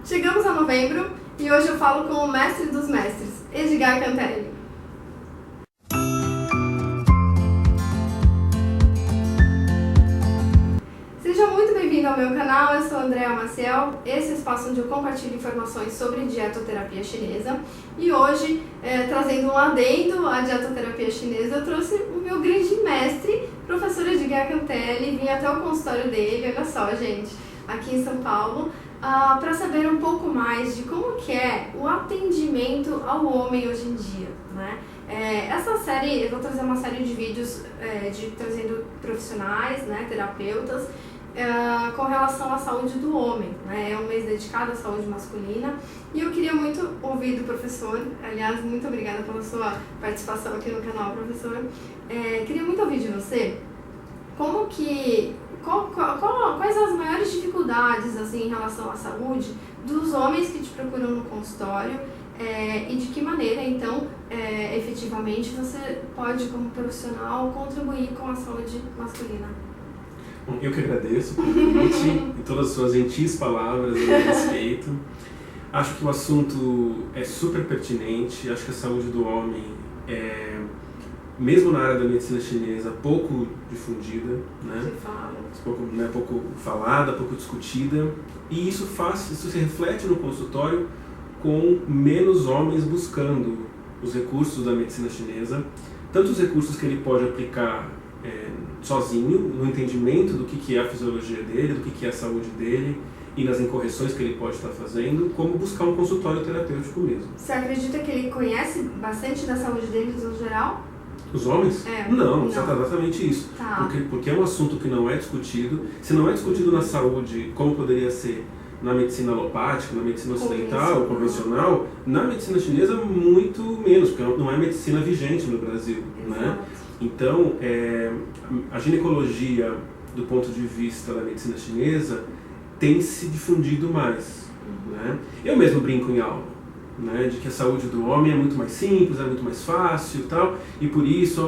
Chegamos a novembro e hoje eu falo com o mestre dos mestres, Edgar Cantelli. Seja muito bem-vindo ao meu canal, eu sou Andréa Maciel, esse é o espaço onde eu compartilho informações sobre dietoterapia chinesa e hoje, trazendo um adendo à dietoterapia chinesa, eu trouxe o meu grande mestre, professor Edgar Cantelli, vim até o consultório dele, olha só gente, aqui em São Paulo, para saber um pouco mais de como que é o atendimento ao homem hoje em dia, né? Essa série, eu vou trazer uma série de vídeos trazendo profissionais, né, terapeutas, com relação à saúde do homem, né? É um mês dedicado à saúde masculina e eu queria muito ouvir do professor, aliás, muito obrigada pela sua participação aqui no canal, professor. Queria muito ouvir de você quais as maiores dificuldades assim, em relação à saúde dos homens que te procuram no consultório e de que maneira, então, efetivamente você pode, como profissional, contribuir com a saúde masculina. Bom, eu que agradeço o convite e todas as suas gentis palavras a meu respeito. Acho que o assunto é super pertinente, acho que a saúde do homem mesmo na área da medicina chinesa, pouco difundida, né? Pouco falada, pouco discutida, e isso se reflete no consultório com menos homens buscando os recursos da medicina chinesa, tanto os recursos que ele pode aplicar sozinho, no entendimento do que é a fisiologia dele, do que é a saúde dele, e nas incorreções que ele pode estar fazendo, como buscar um consultório terapêutico mesmo. Você acredita que ele conhece bastante da saúde deles no geral? Os homens? Não, exatamente isso. Tá. Porque é um assunto que não é discutido. Se não é discutido na saúde, como poderia ser na medicina alopática, na medicina ocidental, convencional, na medicina chinesa, muito menos, porque não é medicina vigente no Brasil. Né? Então, a ginecologia, do ponto de vista da medicina chinesa, tem se difundido mais. Né? Eu mesmo brinco em aula, né, de que a saúde do homem é muito mais simples, é muito mais fácil e tal, e por isso,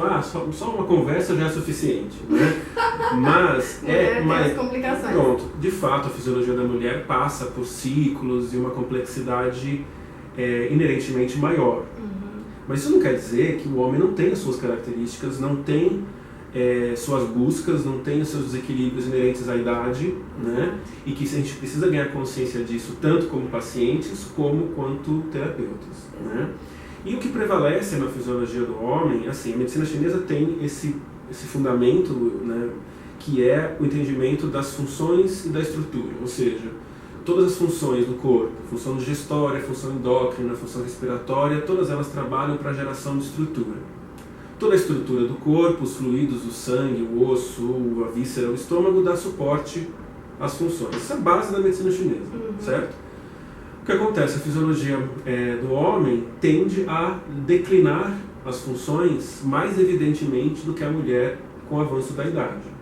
só uma conversa já é suficiente, né? Mas as complicações. Pronto, de fato a fisiologia da mulher passa por ciclos e uma complexidade inerentemente maior. Mas isso não quer dizer que o homem não tem as suas características, não tem suas buscas, não tem os seus desequilíbrios inerentes à idade, né? E que a gente precisa ganhar consciência disso tanto como pacientes como quanto terapeutas, né? E o que prevalece na fisiologia do homem, assim, a medicina chinesa tem esse fundamento, né, que é o entendimento das funções e da estrutura, ou seja, todas as funções do corpo, função digestória, função endócrina, função respiratória, todas elas trabalham para a geração de estrutura. Toda a estrutura do corpo, os fluidos, o sangue, o osso, a víscera, o estômago, dá suporte às funções. Essa é a base da medicina chinesa, certo? O que acontece? A fisiologia do homem tende a declinar as funções mais evidentemente do que a mulher com o avanço da idade.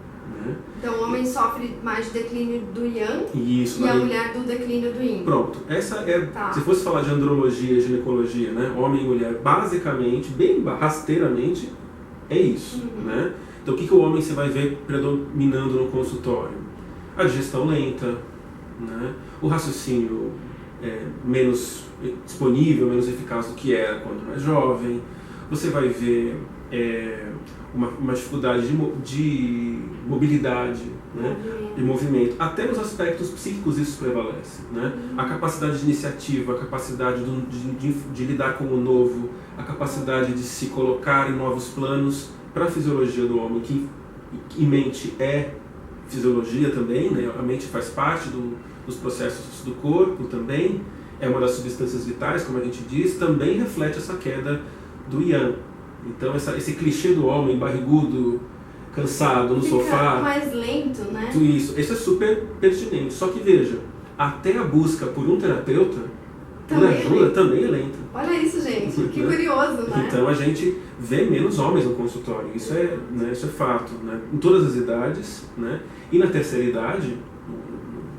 Né? Então o homem sofre mais de declínio do Yang e a mulher do declínio do Yin. Pronto, essa se fosse falar de andrologia e ginecologia, né, homem e mulher, basicamente, bem rasteiramente, é isso. Né? Então o que o homem você vai ver predominando no consultório? A digestão lenta, né? O raciocínio menos disponível, menos eficaz do que era quando mais jovem. Você vai ver uma dificuldade de mobilidade, né? De movimento. Até nos aspectos psíquicos isso prevalece. Né? A capacidade de iniciativa, a capacidade de lidar com o novo, a capacidade de se colocar em novos planos para a fisiologia do homem, que em mente é fisiologia também, né? A mente faz parte dos processos do corpo também, é uma das substâncias vitais, como a gente diz, também reflete essa queda do Yang. Então esse clichê do homem barrigudo, cansado, no sofá... mais lento, né? Tudo isso é super pertinente. Só que veja, até a busca por um terapeuta, por ajuda, também é lenta. Olha isso, gente, que curioso, né? Então a gente vê menos homens no consultório, isso é fato, né? Em todas as idades, né? E na terceira idade,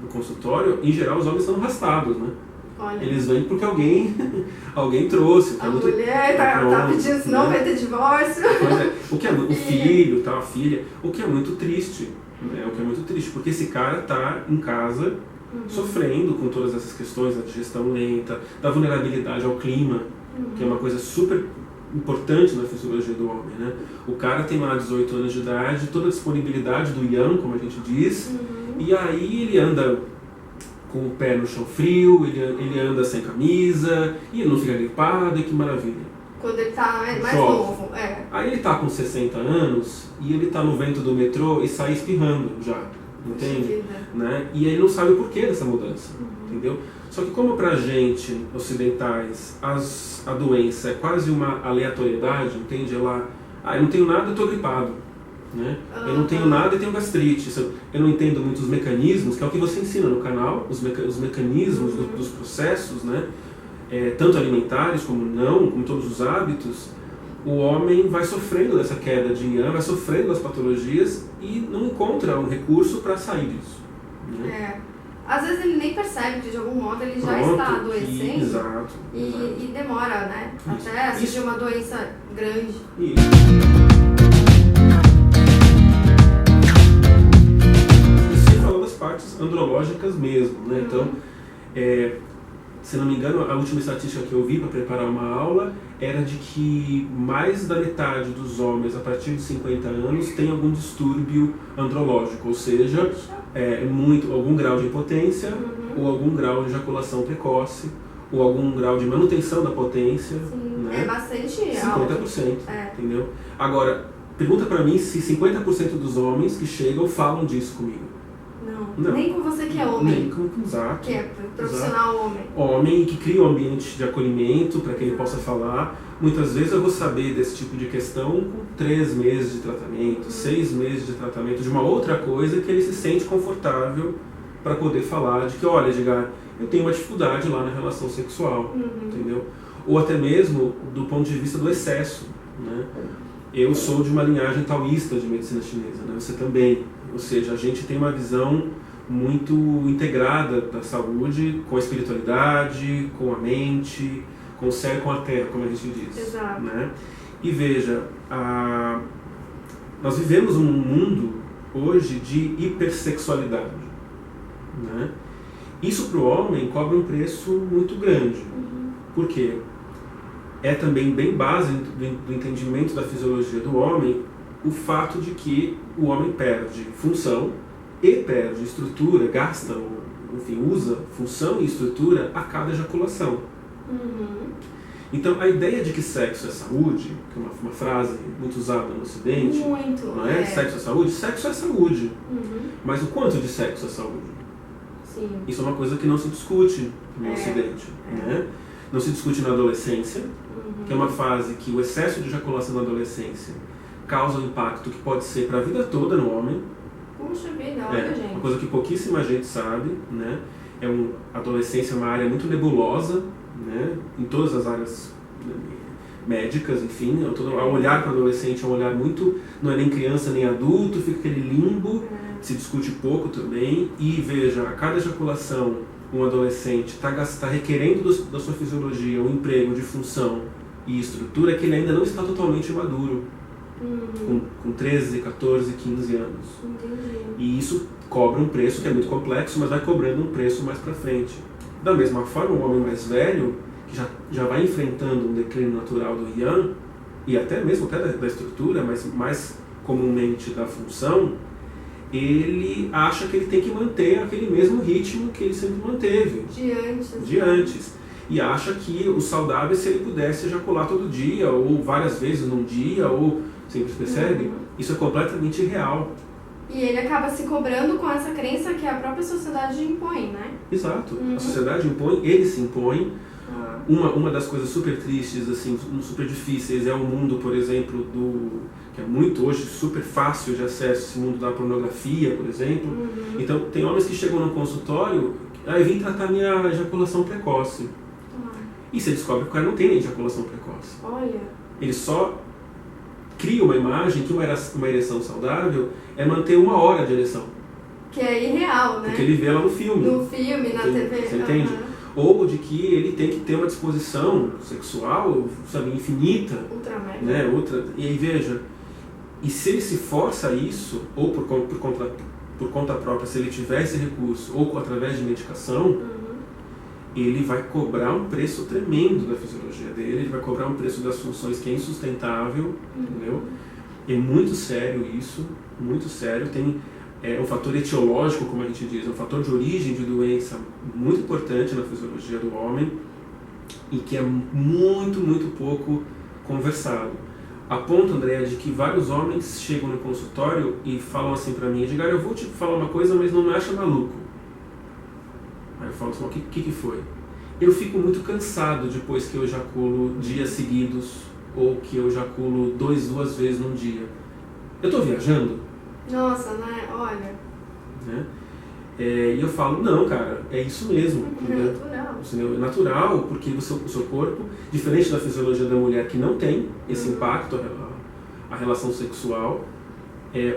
no consultório, em geral os homens são arrastados, né? Olha. Eles vêm porque alguém trouxe. A mulher tá pedindo, senão vai ter divórcio. Pois o filho, tá, a filha, o que é muito triste, né? O que é muito triste, porque esse cara tá em casa sofrendo com todas essas questões da digestão lenta, da vulnerabilidade ao clima, que é uma coisa super importante na fisiologia do homem, né? O cara tem lá 18 anos de idade, toda a disponibilidade do yang, como a gente diz, e aí ele anda com o pé no chão frio, ele anda sem camisa, e ele não fica gripado, e que maravilha. Quando ele tá mais novo, Aí ele tá com 60 anos, e ele tá no vento do metrô e sai espirrando já, entende? Né? E ele não sabe o porquê dessa mudança, entendeu? Só que como pra gente, ocidentais, a doença é quase uma aleatoriedade, entende? Eu não tenho nada, eu tô gripado, né? Eu não tenho nada e tenho gastrite. Eu não entendo muito os mecanismos, que é o que você ensina no canal, os mecanismos dos processos, né? Tanto alimentares como todos os hábitos. O homem vai sofrendo dessa queda de yang, vai sofrendo das patologias e não encontra um recurso para sair disso, né? Às vezes ele nem percebe que de algum modo ele já está adoecendo. Exato. E demora, né? Até surgir uma doença grande. Isso. Sem falar das partes andrológicas mesmo, né? Então, se não me engano, a última estatística que eu vi para preparar uma aula era de que mais da metade dos homens a partir de 50 anos tem algum distúrbio andrológico, ou seja, algum grau de impotência, ou algum grau de ejaculação precoce, ou algum grau de manutenção da potência. Sim, né? É bastante 50%, alto. entendeu? Agora, pergunta para mim se 50% dos homens que chegam falam disso comigo. Não. Nem com você que é homem. Nem com exato. Que é profissional homem. Homem que cria um ambiente de acolhimento para que ele possa falar. Muitas vezes eu vou saber desse tipo de questão com 3 meses de tratamento, 6 meses de tratamento de uma outra coisa que ele se sente confortável para poder falar de que, olha, Edgar, eu tenho uma dificuldade lá na relação sexual, entendeu? Ou até mesmo do ponto de vista do excesso, né? Eu sou de uma linhagem taoísta de medicina chinesa, né? Você também. Ou seja, a gente tem uma visão muito integrada da saúde com a espiritualidade, com a mente, com o céu e com a terra, como a gente diz. Exato. Né? E veja, nós vivemos um mundo hoje de hipersexualidade. Né? Isso para o homem cobra um preço muito grande. Por quê? É também bem base do entendimento da fisiologia do homem o fato de que o homem perde função e perde estrutura, gasta, enfim, usa função e estrutura a cada ejaculação. Então, a ideia de que sexo é saúde, que é uma frase muito usada no Ocidente, não é? Sexo é saúde? Sexo é saúde. Mas o quanto de sexo é saúde? Sim. Isso é uma coisa que não se discute no Ocidente. Né? Não se discute na adolescência, que é uma fase que o excesso de ejaculação na adolescência causa um impacto que pode ser para a vida toda no homem. Puxa vida, olha, gente. Uma coisa que pouquíssima gente sabe, né? Adolescência é uma área muito nebulosa, né? Em todas as áreas médicas, enfim. O olhar para o adolescente é um olhar muito... Não é nem criança nem adulto, fica aquele limbo, se discute pouco também. E veja, a cada ejaculação, um adolescente está requerendo da sua fisiologia um emprego de função e estrutura que ele ainda não está totalmente maduro. Com 13, 14, 15 anos. Entendi. E isso cobra um preço que é muito complexo, mas vai cobrando um preço mais para frente. Da mesma forma, um homem mais velho, que já vai enfrentando um declínio natural do yang, e até mesmo da estrutura, mas mais comumente da função, ele acha que ele tem que manter aquele mesmo ritmo que ele sempre manteve. De antes. E acha que o saudável é se ele pudesse ejacular todo dia, ou várias vezes num dia, ou... Você percebe? Isso é completamente irreal. E ele acaba se cobrando com essa crença que a própria sociedade impõe, né? Exato. A sociedade impõe, ele se impõe. Uma das coisas super tristes, assim, super difíceis é o mundo, por exemplo, que é muito hoje super fácil de acesso, esse mundo da pornografia, por exemplo. Então, tem homens que chegam no consultório, vim tratar minha ejaculação precoce. E você descobre que o cara não tem ejaculação precoce. Olha. Ele só cria uma imagem que uma ereção saudável é manter 1 hora de ereção. Que é irreal, né? Porque ele vê lá no filme. No filme, na TV. Você entende? Ou de que ele tem que ter uma disposição sexual, sabe, infinita. Ultramédia. Né? E aí veja, e se ele se força a isso, ou por por conta própria, se ele tiver esse recurso, ou através de medicação, ele vai cobrar um preço tremendo da fisiologia dele, ele vai cobrar um preço das funções que é insustentável, entendeu? É muito sério isso, muito sério. Tem um fator etiológico, como a gente diz, um fator de origem de doença muito importante na fisiologia do homem e que é muito, muito pouco conversado. A ponto, André, de que vários homens chegam no consultório e falam assim pra mim: Edgar, eu vou te falar uma coisa, mas não me acha maluco. Aí eu falo assim: o que foi? Eu fico muito cansado depois que eu ejaculo dias seguidos ou que eu ejaculo duas vezes num dia. Eu tô viajando? Nossa, né? Olha. Né? E eu falo: não, cara, é isso mesmo. É natural, porque o seu corpo, diferente da fisiologia da mulher que não tem esse impacto, a relação sexual,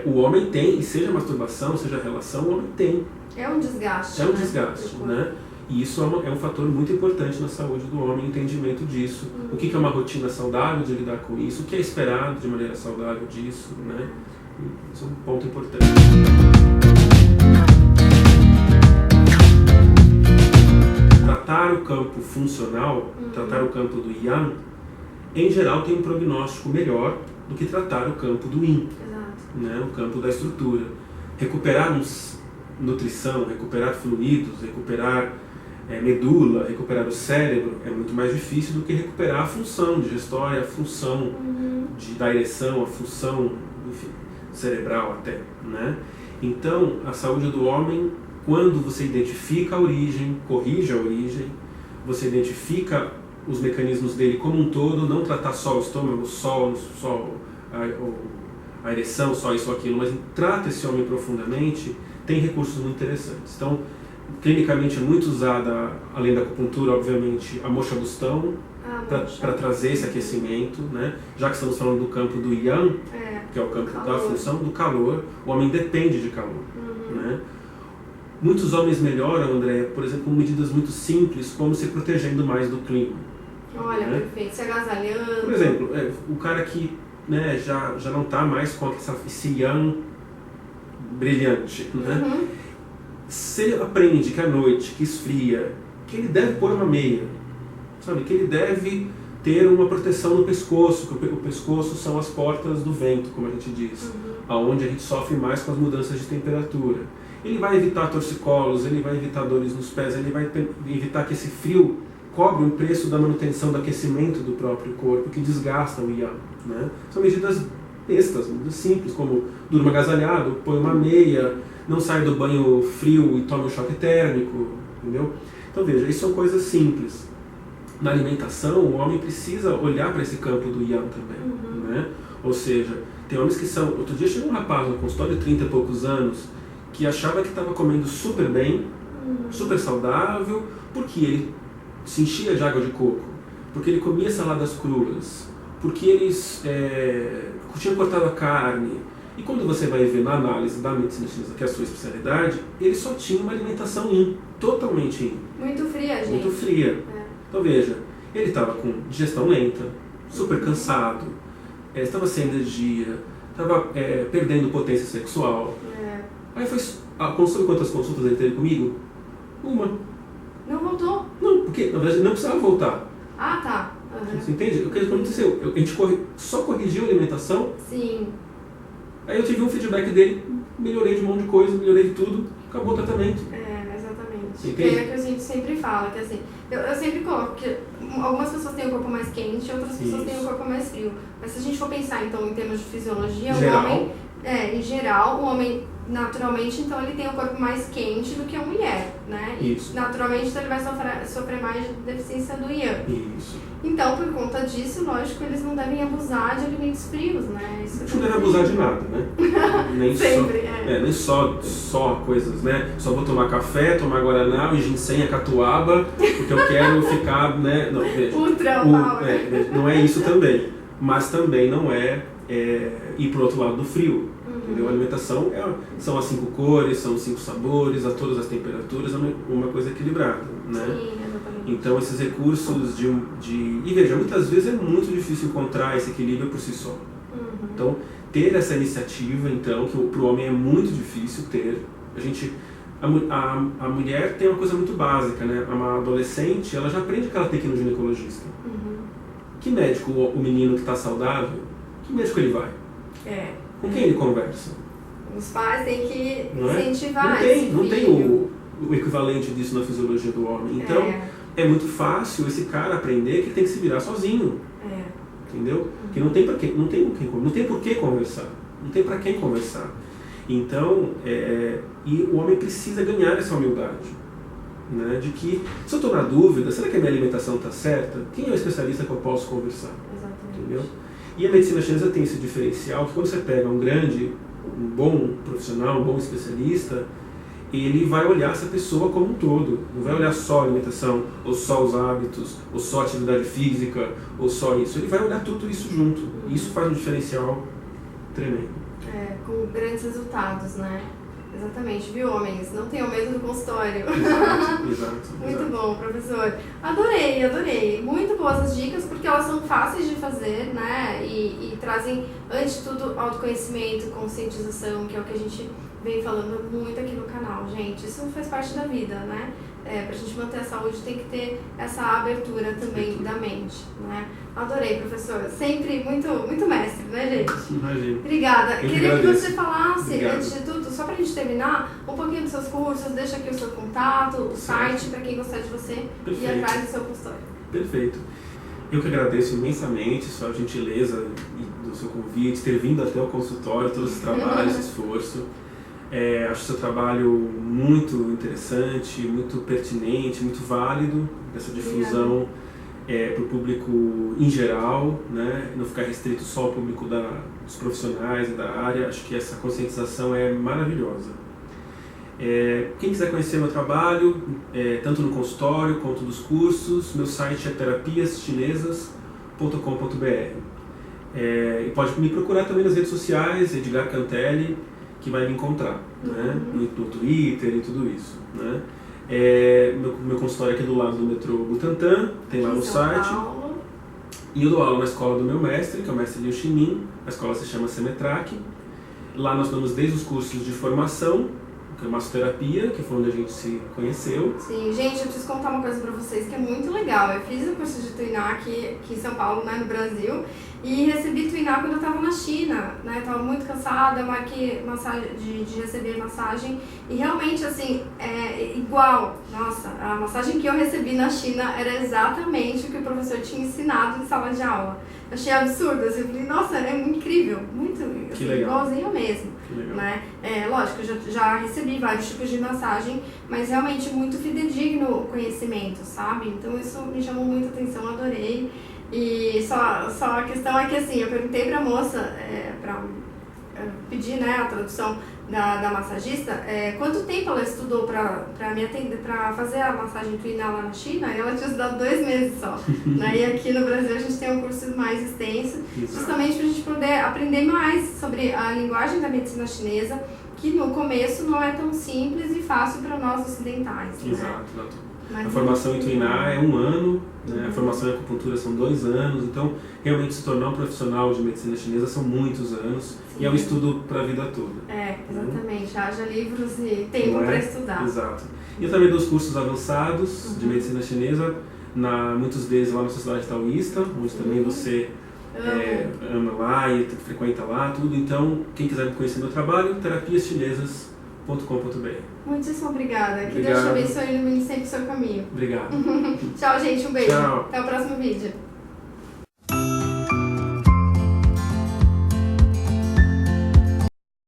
o homem tem, e seja masturbação, seja relação, o homem tem. É um desgaste. É um desgaste, né? E isso é um fator muito importante na saúde do homem, o entendimento disso. O que é uma rotina saudável de lidar com isso, o que é esperado de maneira saudável disso, né? Isso é um ponto importante. Tratar o campo funcional, tratar o campo do Yang, em geral tem um prognóstico melhor do que tratar o campo do Yin, né? O campo da estrutura. Recuperar nutrição, recuperar fluidos, recuperar medula, recuperar o cérebro é muito mais difícil do que recuperar a função digestória, a função da ereção, a função, enfim, cerebral até, né? Então, a saúde do homem, quando você identifica a origem, corrige a origem, você identifica os mecanismos dele como um todo, não tratar só o estômago, só a ereção, só isso ou aquilo, mas trata esse homem profundamente, tem recursos muito interessantes. Então, clinicamente é muito usada, além da acupuntura, obviamente, a moxa-bustão, para trazer esse aquecimento, né? Já que estamos falando do campo do Yang, que é o campo da função do calor, o homem depende de calor, né? Muitos homens melhoram, André, por exemplo, com medidas muito simples, como se protegendo mais do clima. Olha, né? Perfeito, se agasalhando. Por exemplo, o cara que, né, já não está mais com esse Yang brilhante, né? Se ele aprende que à noite, que esfria, que ele deve pôr uma meia, sabe? Que ele deve ter uma proteção no pescoço, que o pescoço são as portas do vento, como a gente diz, aonde a gente sofre mais com as mudanças de temperatura. Ele vai evitar torcicolos, ele vai evitar dores nos pés, ele vai evitar que esse frio cobre o preço da manutenção do aquecimento do próprio corpo, que desgasta o Yang, né? São medidas bestas, medidas simples, como durma agasalhado, põe uma meia, não saia do banho frio e tome um choque térmico, entendeu? Então veja, isso são coisas simples. Na alimentação, o homem precisa olhar para esse campo do Yang também, né? Ou seja, tem homens que são... Outro dia chegou um rapaz no consultório de 30 e poucos anos que achava que estava comendo super bem, super saudável, porque ele se enchia de água de coco, porque ele comia saladas cruas, porque eles tinham cortado a carne. E quando você vai ver na análise da medicina chinesa, que é a sua especialidade, ele só tinha uma alimentação Yin, totalmente Yin. Muito fria, gente. Muito fria. Então veja, ele estava com digestão lenta, super cansado, estava sem energia, estava perdendo potência sexual. Aí foi... Sabe quantas consultas ele teve comigo? Uma. Não voltou? Não, porque na verdade não precisava voltar. Ah, tá. Você entende? O que aconteceu? A gente só corrigiu a alimentação. Sim. Aí eu tive um feedback dele, melhorei de um monte de coisa, melhorei de tudo, acabou o tratamento. Exatamente. Entende? É o que a gente sempre fala, que assim, eu sempre coloco que algumas pessoas têm o corpo mais quente, outras pessoas têm o corpo mais frio. Mas se a gente for pensar, então, em termos de fisiologia, o homem, em geral, o homem, naturalmente, então, ele tem o corpo mais quente do que a mulher, né? Isso. E, naturalmente, então, ele vai sofrer mais de deficiência do Yang. Isso. Então, por conta disso, lógico, eles não devem abusar de alimentos frios, né? Isso não deve abusar de nada, né? Nem sempre, nem só coisas, né? Só vou tomar café, tomar guaraná e ginseng, catuaba, porque eu quero ficar, né? Não, veja, não é isso também. Mas também não é ir pro outro lado do frio. Entendeu? A alimentação são as 5 cores, são os 5 sabores, a todas as temperaturas, é uma coisa equilibrada, né? Sim, exatamente. Então esses recursos E veja, muitas vezes é muito difícil encontrar esse equilíbrio por si só. Então, ter essa iniciativa, então, que para o homem é muito difícil ter. A mulher tem uma coisa muito básica, né? Uma adolescente, ela já aprende que ela tem que ir no ginecologista. Que médico o menino que está saudável, que médico ele vai? Com quem ele conversa? Os pais têm que Não incentivar não tem o equivalente disso na fisiologia do homem. Então, é muito fácil esse cara aprender que ele tem que se virar sozinho. Entendeu? Que não tem por que conversar. Não tem para quem conversar. Então, e o homem precisa ganhar essa humildade. Né? De que, se eu estou na dúvida, será que a minha alimentação está certa? Quem é o especialista que eu posso conversar? Exatamente. Entendeu? E a medicina chinesa tem esse diferencial que quando você pega um bom profissional, um bom especialista, ele vai olhar essa pessoa como um todo. Não vai olhar só a alimentação, ou só os hábitos, ou só a atividade física, ou só isso. Ele vai olhar tudo isso junto. E isso faz um diferencial tremendo. Com grandes resultados, né? Exatamente, viu, homens? Não tenham medo do consultório. Exato. Muito bom, professor. Adorei. Muito boas as dicas, porque elas são fáceis de fazer, né? E trazem, antes de tudo, autoconhecimento, conscientização, que é o que a gente vem falando muito aqui no canal, gente. Isso faz parte da vida, né? Pra gente manter a saúde tem que ter essa abertura também da mente, né? Adorei, professor. Sempre muito mestre, né, gente? Imagina. Obrigada. Queria que você falasse, Obrigado. antes de tudo, só pra gente terminar, um pouquinho dos seus cursos, deixa aqui o seu contato, o site, pra quem gostar de você ir atrás do seu consultório. Perfeito. Eu que agradeço imensamente a sua gentileza e do seu convite, ter vindo até o consultório, todos os trabalhos, esse esforço. Acho o seu trabalho muito interessante, muito pertinente, muito válido, essa difusão para o público em geral, né? Não ficar restrito só ao público dos profissionais e da área. Acho que essa conscientização é maravilhosa. Quem quiser conhecer meu trabalho, tanto no consultório quanto dos cursos, meu site é terapiaschinesas.com.br. E pode me procurar também nas redes sociais, Edgar Cantelli, que vai me encontrar, né? No Twitter e tudo isso, né? Meu consultório é aqui do lado do metrô Butantã, tem lá no site. E eu dou aula na escola do meu mestre, que é o mestre Liu Ximin. A escola se chama Semetrac. Lá nós damos desde os cursos de formação, que é massoterapia, que foi onde a gente se conheceu. Sim, gente, eu preciso contar uma coisa pra vocês que é muito legal. Eu fiz o curso de Tuiná aqui em São Paulo, né, no Brasil, e recebi Tuiná quando eu estava na China, né? Eu tava muito cansada, marquei de receber massagem, e realmente, assim, é igual. Nossa, a massagem que eu recebi na China era exatamente o que o professor tinha ensinado em sala de aula. Eu achei absurdo, assim, eu falei, nossa, é incrível, muito assim, igualzinho mesmo. Né? Lógico, eu já recebi vários tipos de massagem, mas realmente muito fidedigno o conhecimento, sabe? Então isso me chamou muita atenção, adorei. E só a questão é que assim, eu perguntei pra moça, pra pedir, né, a tradução da massagista, quanto tempo ela estudou pra me atender, pra fazer a massagem Tuiná lá na China, e ela tinha estudado 2 meses só. Né? E aqui no Brasil a gente tem um curso mais extenso, justamente pra gente poder aprender mais sobre a linguagem da medicina chinesa, que no começo não é tão simples e fácil para nós ocidentais. Exato. Né? A formação em Tuiná é 1 ano, né? A formação em acupuntura são 2 anos, então realmente se tornar um profissional de medicina chinesa são muitos anos. Sim. E é um estudo para a vida toda. Exatamente. Haja livros e tempo para estudar. Exato. E eu também dou os cursos avançados de medicina chinesa, muitos deles lá na Sociedade Taoísta, onde também você ama lá e frequenta lá, tudo. Então, quem quiser conhecer meu trabalho, terapiaschinesas.com.br. Muitíssimo obrigada. Que Deus te abençoe e ilumine sempre o seu caminho. Obrigado. Tchau, gente. Um beijo. Tchau. Até o próximo vídeo.